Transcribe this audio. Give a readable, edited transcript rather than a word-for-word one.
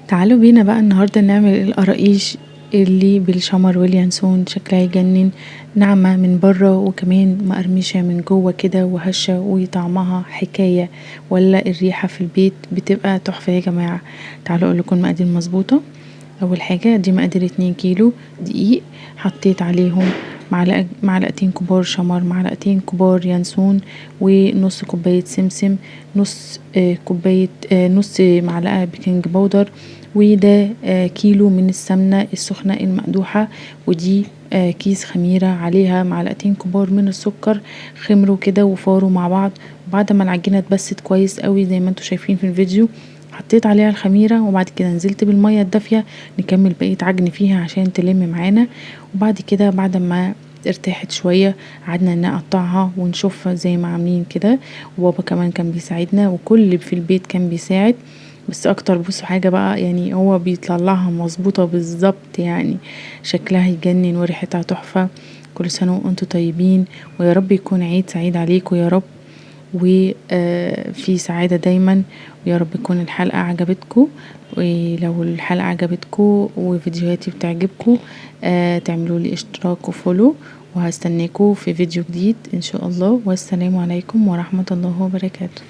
تعالوا بينا بقى النهاردة نعمل القراقيش اللي بالشمر واليانسون. شكلها يجنن، ناعمة من بره وكمان مقرمشة من جوه كده وهشة، وطعمها حكاية. ولا الريحة في البيت بتبقى تحفة يا جماعة. تعالوا اقولكم المقادير مظبوطة. اول حاجة دي مقادير 2 كيلو دقيق، حطيت عليهم معلقتين كبار شمر، معلقتين كبار ينسون، ونص كوباية سمسم، نص كوباية نص معلقة بيكنج باودر. وده كيلو من السمنة السخنة المقدوحة. ودي كيس خميرة عليها معلقتين كبار من السكر، خمروا كده وفاروا مع بعض. وبعد ما العجينة اتبست كويس قوي زي ما انتوا شايفين في الفيديو، حطيت عليها الخميرة وبعد كده نزلت بالمية الدافية نكمل بقية عجن فيها عشان تلم معانا. وبعد كده بعد ما ارتاحت شوية قعدنا نقطعها ونشوفها زي ما عاملين كده. وبابا كمان كان بيساعدنا وكل اللي في البيت كان بيساعد. بس اكتر بصوا حاجة بقى، يعني هو بيطلعها مظبوطة بالظبط، يعني شكلها يجنن وريحتها تحفة. كل سنة وانتم طيبين، ويا رب يكون عيد سعيد عليكم يا رب، وفي سعادة دايما. ويا رب تكون الحلقة عجبتكم. ولو الحلقة عجبتكم وفيديوهاتي بتعجبكم تعملوا لي اشتراك وفولو، وهستناكم في فيديو جديد ان شاء الله. والسلام عليكم ورحمة الله وبركاته.